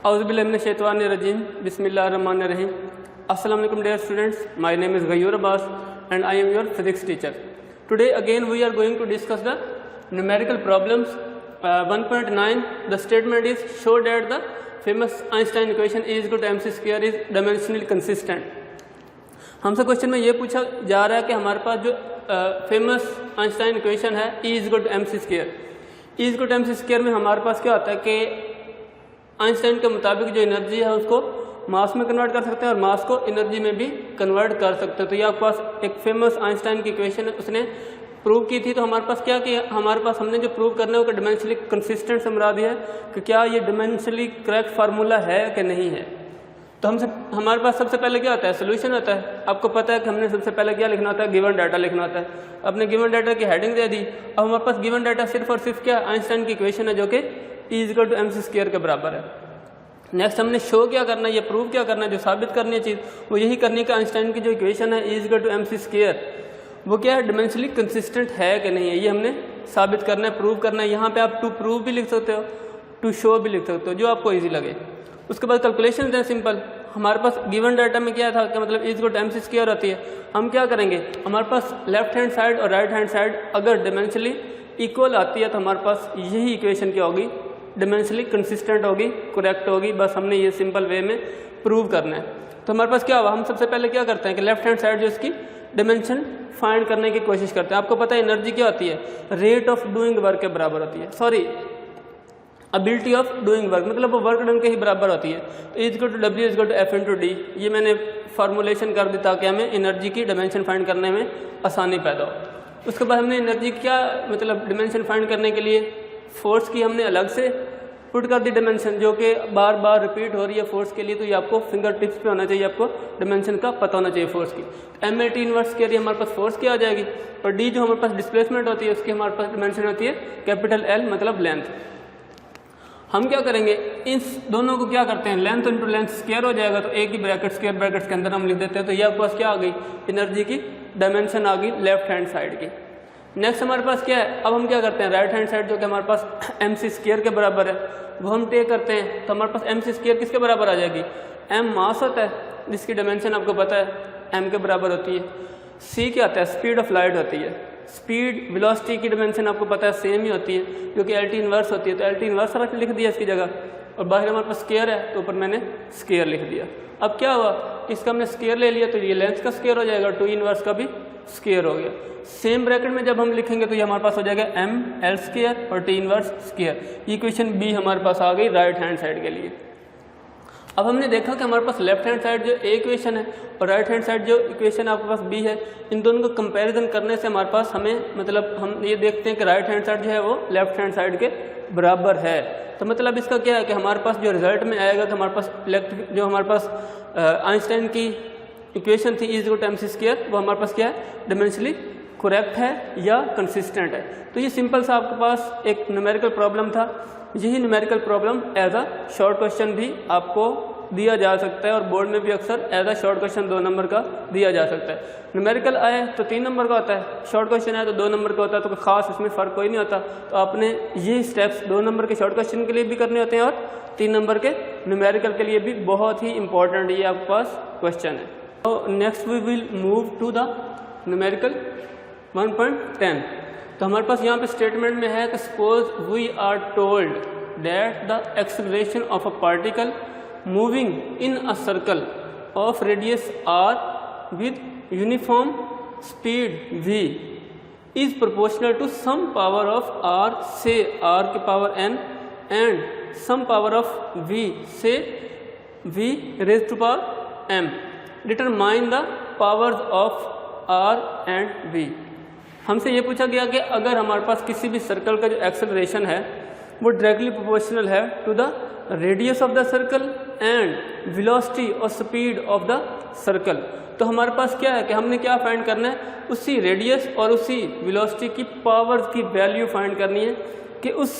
Auzubillahiminash-shaytanir-rajim. Bismillahir-rahmanir-rahim. Assalamu alaikum dear students. My name is Ghayur Abbas and I am your physics teacher. Today again we are going to discuss the numerical problems 1.9. The statement is show that the famous Einstein equation E is equal to mc square is dimensionally consistent. हमसे question में ये पूछा जा रहा है कि हमारे पास जो फेमस आइंस्टाइन इक्वेशन है E is equal to M C square. E is equal to M C square में हमारे पास क्या होता है कि आइंस्टाइन के मुताबिक जो एनर्जी है उसको मास में कन्वर्ट कर सकते हैं और मास को एनर्जी में भी कन्वर्ट कर सकते हैं. तो ये आपके पास एक फेमस आइंस्टाइन की इक्वेशन है, उसने प्रूव की थी. तो हमारे पास क्या किया, हमारे पास हमने जो प्रूव करना है वो डिमेंशनली कंसिस्टेंट से मुराद है कि क्या ये डिमेंशनली करेक्ट फार्मूला है कि नहीं है. तो हमारे पास सबसे पहले क्या होता है, सोल्यूशन होता है. आपको पता है कि हमने सबसे पहले क्या लिखना होता है, गिवन डाटा लिखना होता है. अपने गिवन डाटा की हेडिंग दे दी. अब हमारे पास गिवन डाटा सिर्फ और सिर्फ क्या आइंस्टाइन की इक्वेशन है जो कि E is equal to M C square के बराबर है. नेक्स्ट हमने शो क्या करना है, ये प्रूव क्या करना है, जो साबित करनी है चीज़ वो यही करनी है. आइंस्टाइन की जो इक्वेशन है E is equal to M C square वो क्या है, डिमेंशनली कंसिस्टेंट है कि नहीं है, ये हमने साबित करना है, प्रूव करना है. यहाँ पे आप टू प्रूव भी लिख सकते हो, टू शो भी लिख सकते हो, जो आपको ईजी लगे. उसके बाद कैलकुलेशन है सिंपल. हमारे पास गिवन डाटा में क्या था कि मतलब E is equal to M C square होती है. हम क्या करेंगे, हमारे पास लेफ्ट हैंड साइड और राइट हैंड साइड अगर डिमेंशनली इक्वल आती है तो हमारे पास यही इक्वेशन क्या होगी, डिमेंशनली कंसिस्टेंट होगी, करेक्ट होगी. बस हमने ये सिंपल वे में प्रूव करना है. तो हमारे पास क्या हुआ, हम सबसे पहले क्या करते हैं कि लेफ्ट हैंड साइड जो इसकी डिमेंशन फाइंड करने की कोशिश करते हैं. आपको पता है एनर्जी क्या होती है, रेट ऑफ डूइंग वर्क के बराबर होती है, sorry ability of doing work, मतलब वो वर्क डन के ही बराबर होती है. तो is equal to W is equal to F into D. ये मैंने फार्मूलेशन कर दी ताकि हमें एनर्जी की डिमेंशन फाइंड करने में आसानी पैदा हो. उसके बाद हमने एनर्जी क्या मतलब डिमेंशन फाइंड करने के लिए फोर्स की हमने अलग से पुट कर दी डिमेंशन, जो कि बार बार रिपीट हो रही है फोर्स के लिए. तो ये आपको फिंगर टिप्स पे होना चाहिए, आपको डिमेंशन का पता होना चाहिए फोर्स की. एम ए टी इनवर्स के लिए हमारे पास फोर्स क्या आ जाएगी, और डी जो हमारे पास डिस्प्लेसमेंट होती है उसकी हमारे पास डिमेंशन होती है कैपिटल एल मतलब लेंथ. हम क्या करेंगे, इन दोनों को क्या करते हैं, लेंथ इंटू लेंथ स्क्वायर हो जाएगा. तो एक ही ब्रैकेट स्क्वायर ब्रैकेट्स के अंदर हम लिख देते हैं. तो ये आपके पास क्या आ गई, एनर्जी की डायमेंशन आ गई लेफ्ट हैंड साइड की. नेक्स्ट हमारे पास क्या है, अब हम क्या करते हैं, राइट हैंड साइड जो कि हमारे पास एम सी स्क्वायर के बराबर है वो हम टेक करते हैं. तो हमारे पास एम सी स्क्वायर किसके बराबर आ जाएगी, एम मास होता है जिसकी डायमेंशन आपको पता है एम के बराबर होती है. सी क्या आता है, स्पीड ऑफ लाइट होती है. स्पीड वेलोसिटी की डायमेंशन आपको पता है सेम ही होती है जो कि एल टी इनवर्स होती है. तो एल टी इनवर्स रख लिख दिया इसकी जगह, और बाहर हमारे पास स्क्वायर है तो ऊपर मैंने स्क्वायर लिख दिया. अब क्या हुआ, इसका हमने स्क्वायर ले लिया तो ये लेंथ का स्क्वायर हो जाएगा, टू इनवर्स का भी स्क्वायर हो गया. सेम ब्रैकेट में जब हम लिखेंगे तो ये हमारे पास हो जाएगा एम एल स्क्वायर और T inverse square. Equation B हमारे पास आ गई राइट हैंड साइड के लिए. अब हमने देखा कि हमारे पास लेफ्ट हैंड साइड जो ए इक्वेशन है और राइट हैंड साइड जो इक्वेशन आपके पास बी है, इन दोनों को कंपैरिजन करने से हमारे पास हमें मतलब हम ये देखते हैं कि राइट हैंड साइड जो है वो लेफ्ट हैंड साइड के बराबर है. तो मतलब इसका क्या है कि हमारे पास जो रिजल्ट में आएगा तो हमारे पास जो हमारे पास आइंस्टाइन की इक्वेशन थी is equal to M C square, वो हमारे पास क्या है, डिमेंशनली करेक्ट है या कंसिस्टेंट है. तो ये सिंपल सा आपके पास एक न्यूमेरिकल प्रॉब्लम था. यही numerical problem as a short question भी आपको दिया जा सकता है और बोर्ड में भी अक्सर as a short question 2 number का दिया जा सकता है. न्यूमेरिकल आए तो 3 नंबर का होता है, शॉर्ट क्वेश्चन आए तो 2 नंबर का होता है. तो कोई खास इसमें फ़र्क कोई नहीं होता. तो आपने ये स्टेप्स 2 नंबर के शॉर्ट क्वेश्चन के लिए भी करने होते हैं और 3 नंबर के न्यूमेरिकल के लिए भी बहुत ही इंपॉर्टेंट ये आपके पास क्वेश्चन है. तो next we will move to the numerical 1.10. तो हमारे पास यहाँ पे स्टेटमेंट में है कि suppose we are told that the acceleration of a particle moving in a circle of radius R with uniform speed v is proportional to some power of r से r की power n and some power of v से v raise to power m. Determine the powers of r and v. हमसे ये पूछा गया कि अगर हमारे पास किसी भी सर्कल का जो एक्सेलरेशन है वो डायरेक्टली प्रोपोर्शनल है to the radius of the circle and velocity और स्पीड ऑफ द सर्कल, तो हमारे पास क्या है कि हमने क्या फाइंड करना है, उसी रेडियस और उसी वेलोसिटी की पावर की वैल्यू फाइंड करनी है कि उस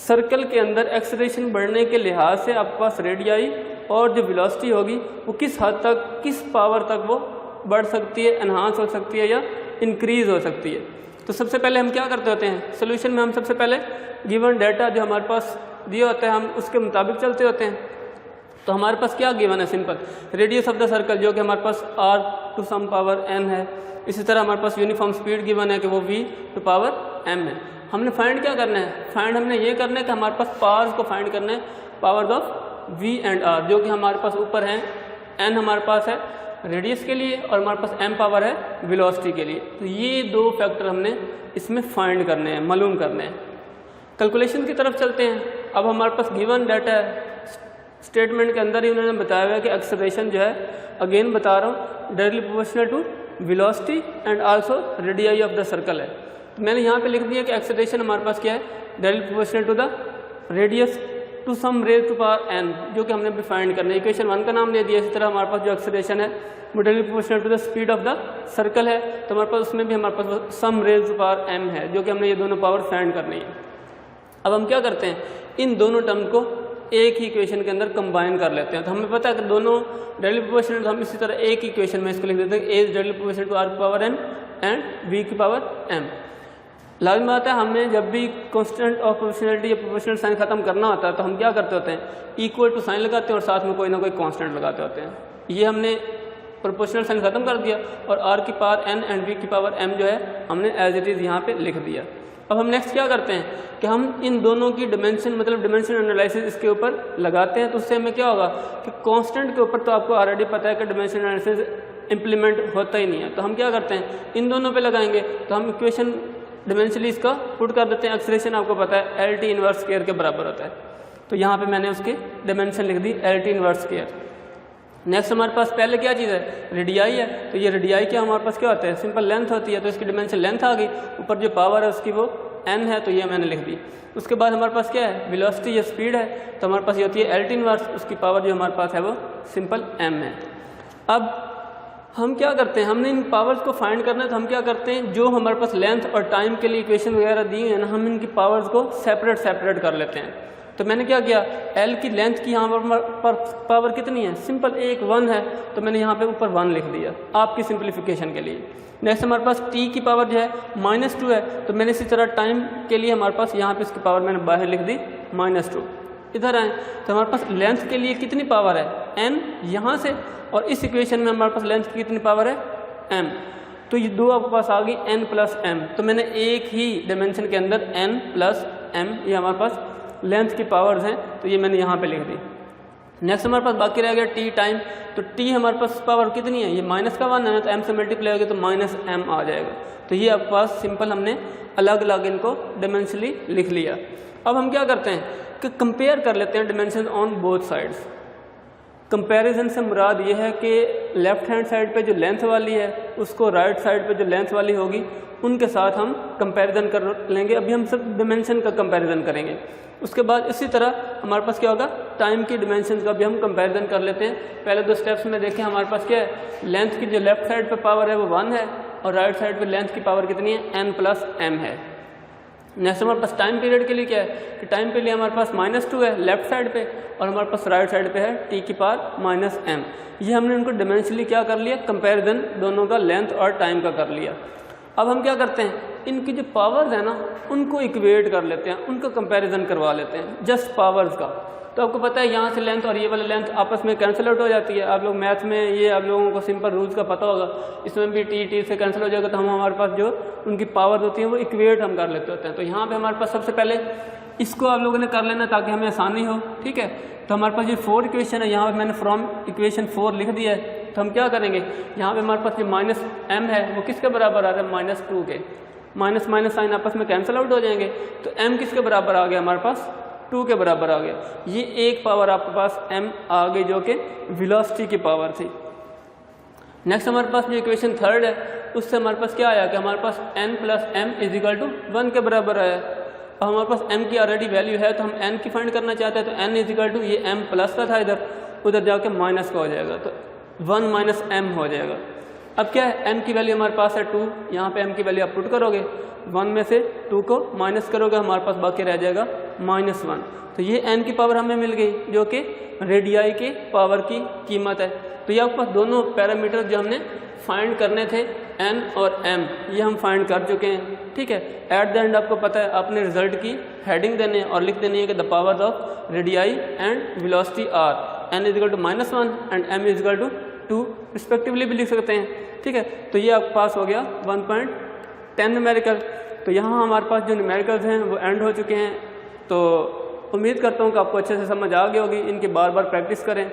सर्कल के अंदर एक्सेलरेशन बढ़ने के लिहाज से आपके पास रेडियाई और जो वेलोसिटी होगी वो किस हद तक, किस पावर तक वो बढ़ सकती है, एनहांस हो सकती है या इंक्रीज़ हो सकती है. तो सबसे पहले हम क्या करते होते हैं, सोल्यूशन में हम सबसे पहले गिवन डाटा जो हमारे पास दिया होता है हम उसके मुताबिक चलते होते हैं. तो हमारे पास क्या गिवन है, simple radius of the circle जो कि हमारे पास r to some power n है। इसी तरह हमारे पास यूनिफॉर्म स्पीड गिवन है कि वो v टू पावर m है। हमने फाइंड क्या करना है, फाइंड हमने ये करना है कि हमारे पास पावर्स को फाइंड करना है, powers of v and r, जो कि हमारे पास ऊपर हैं, n हमारे पास है रेडियस के लिए और हमारे पास m पावर है वेलोसिटी के लिए। तो ये दो फैक्टर हमने इसमें फाइंड करने हैं, मालूम करने हैं। कैलकुलेशन की तरफ चलते हैं। अब हमारे पास गिवन डाटा है, स्टेटमेंट के अंदर ही उन्होंने बताया हुआ है कि एक्सेलरेशन जो है, अगेन बता रहा हूँ, directly proportional to velocity and also radii of the circle है। तो मैंने यहाँ पे लिख दिया कि एक्सेलरेशन हमारे पास क्या है, directly proportional to the radius to some raise to power n, जो कि हमने भी फाइंड करना है। इक्वेशन 1 का नाम दे दिया। इसी तरह हमारे पास जो एक्सेलरेशन है वो directly proportional to the speed of the circle है, तो हमारे पास उसमें भी हमारे पास some raise to power m है, जो कि हमने ये दोनों पावर फाइंड करनी है। अब हम क्या करते हैं, इन दोनों टर्म को एक ही इक्वेशन के अंदर कंबाइन कर लेते हैं। तो हमें पता है कि दोनों डायरेक्टली प्रोपोर्शनल, तो हम इसी तरह एक ही इक्वेशन में इसको लिख देते हैं, a is directly proportional to r की पावर n एंड v की पावर m। लाजिम बात है, हमने जब भी कांस्टेंट ऑफ प्रोपोर्शनलिटी या प्रोपोर्शनल साइन खत्म करना होता है तो हम क्या करते होते हैं, इक्वल टू साइन लगाते हैं और साथ में कोई ना कोई कांस्टेंट लगाते होते हैं। ये हमने प्रोपोर्शनल साइन खत्म कर दिया और r की पावर n एंड v की पावर m जो है हमने एज इट इज़ यहाँ पे लिख दिया। अब हम नेक्स्ट क्या करते हैं कि हम इन दोनों की डिमेंशन, मतलब डिमेंशन एनालिसिस इसके ऊपर लगाते हैं। तो उससे हमें क्या होगा कि कांस्टेंट के ऊपर तो आपको ऑलरेडी पता है कि डिमेंशन एनालिसिस इंप्लीमेंट होता ही नहीं है। तो हम क्या करते हैं, इन दोनों पे लगाएंगे। तो हम इक्वेशन डिमेंशनली इसका पुट कर देते हैं। एक्सेलरेशन आपको पता है LT इनवर्स स्क्वायर के बराबर होता है, तो यहाँ पे मैंने उसकी डिमेंशन लिख दी LT इनवर्स स्क्वायर। नेक्स्ट हमारे पास पहले क्या चीज़ है, रेडियाई है। तो ये रेडियाई क्या हमारे पास क्या होता है, सिंपल लेंथ होती है। तो इसकी डिमेंशन लेंथ आ गई, ऊपर जो पावर है उसकी वो n है, तो ये मैंने लिख दी। उसके बाद हमारे पास क्या है, वेलोसिटी या स्पीड है, तो हमारे पास ये होती है LT इनवर्स, उसकी पावर जो हमारे पास है वो सिंपल m है। अब हम क्या करते हैं, हमने इन पावर्स को फाइंड करना है, तो हम क्या करते हैं, जो हमारे पास लेंथ और टाइम के लिए इक्वेशन वगैरह दी है ना, हम इनकी पावर्स को सेपरेट कर लेते हैं। तो मैंने क्या किया, L की लेंथ की यहाँ पर पावर कितनी है, सिंपल 1 है, तो मैंने यहाँ पे ऊपर 1 लिख दिया आपकी सिंप्लीफिकेशन के लिए। नेक्स्ट हमारे पास t की पावर जो है -2 है, तो मैंने इसी तरह टाइम के लिए हमारे पास यहाँ पे इसकी पावर मैंने बाहर लिख दी -2। इधर आए तो हमारे पास लेंथ के लिए कितनी पावर है, n यहाँ से, और इस इक्वेशन में हमारे पास लेंथ की कितनी पावर है, m। तो ये दो आपके पास आ गई n प्लस m। तो मैंने एक ही डायमेंशन के अंदर n प्लस m, ये हमारे पास लेंथ की पावर्स हैं, तो ये मैंने यहाँ पे लिख दी। नेक्स्ट हमारे पास बाकी रह गया t टाइम। तो t हमारे पास पावर कितनी है, ये -1 है ना, तो m से मल्टीप्लाई होगी तो -m आ जाएगा। तो ये आपके पास सिंपल हमने अलग अलग इनको डायमेंशनली लिख लिया। अब हम क्या करते हैं कि कंपेयर कर लेते हैं dimension on both sides. Comparison से मुराद ये है कि लेफ्ट हैंड साइड पे जो लेंथ वाली है उसको राइट साइड पे जो लेंथ वाली होगी उनके साथ हम कंपैरिजन कर लेंगे। अभी हम सब डिमेंशन का कंपैरिजन करेंगे। उसके बाद इसी तरह हमारे पास क्या होगा, टाइम की डिमेंशन का भी हम कंपैरिजन कर लेते हैं। पहले 2 स्टेप्स में देखें, हमारे पास क्या है, लेंथ की जो लेफ्ट साइड पे पावर है वो 1 है और राइट साइड पे लेंथ की पावर कितनी है, n प्लस m है। नेक्स्ट हमारे पास टाइम पीरियड के लिए क्या है कि टाइम के लिए हमारे पास -2 है लेफ्ट साइड पे और हमारे पास राइट साइड पे है t की पावर -m। ये हमने उनको डिमेंशनली क्या कर लिया, कंपैरिजन दोनों का लेंथ और टाइम का कर लिया। अब हम क्या करते हैं, इनकी जो पावर्स है ना उनको इक्वेट कर लेते हैं, उनका कंपैरिजन करवा लेते हैं जस्ट पावर्स का। तो आपको पता है यहाँ से लेंथ और ये वाला लेंथ आपस में कैंसिल आउट हो जाती है। आप लोग मैथ में ये आप लोगों को सिंपल रूल्स का पता होगा, इसमें भी t से कैंसिल हो जाएगा। तो हम हमारे पास जो उनकी पावर्स होती हैं वो इक्वेट हम कर लेते होते हैं। तो यहाँ पे हमारे पास सबसे पहले इसको आप लोगों ने कर लेना ताकि हमें आसानी हो, ठीक है। तो हमारे पास ये 4 इक्वेशन है, यहाँ पे मैंने फ्रॉम इक्वेशन 4 लिख दिया है। तो हम क्या करेंगे, यहाँ पे हमारे पास जो -m है वो किसके बराबर आ रहा है, -2 के। माइनस माइनस साइन आपस में कैंसिल आउट हो जाएंगे। तो m किसके बराबर आ गया, हमारे पास 2 के बराबर आ गया। ये एक पावर आपके पास m आ गई जो कि वेलोसिटी की पावर थी। नेक्स्ट हमारे पास जो इक्वेशन 3 है उससे हमारे पास क्या आया कि हमारे पास n plus m is equal to 1 के बराबर आया। अब हमारे पास m की ऑलरेडी वैल्यू है तो हम n की फाइंड करना चाहते हैं। तो n इज इक्वल टू ये m प्लस का था इधर, उधर जाके माइनस का हो जाएगा, तो 1 माइनस m हो जाएगा। अब क्या है, m की वैल्यू हमारे पास है 2, यहाँ पे m की वैल्यू आप पुट करोगे, 1 में से 2 को माइनस करोगे, हमारे पास बाकी रह जाएगा -1। तो ये n की पावर हमें मिल गई जो कि रेडियाई के पावर की कीमत है। तो ये आपके पास दोनों पैरामीटर जो हमने फाइंड करने थे n और m, ये हम फाइंड कर चुके हैं, ठीक है। एट द एंड आपको पता है आपने रिजल्ट की हेडिंग देने और लिख देनी है कि the powers of radii and velocity are. n is equal to -1 and m is equal to 2 respectively भी लिख सकते हैं। ठीक है, तो ये आपके पास हो गया 1.10 न्यूमेरिकल। तो यहाँ हमारे पास जो न्यूमेरिकल्स हैं वो एंड हो चुके हैं। तो उम्मीद करता हूँ कि आपको अच्छे से समझ आ गई होगी। इनकी बार बार प्रैक्टिस करें,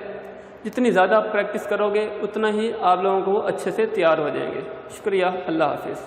जितनी ज़्यादा आप प्रैक्टिस करोगे उतना ही आप लोगों को वो अच्छे से तैयार हो जाएंगे। शुक्रिया, अल्लाह हाफिज़।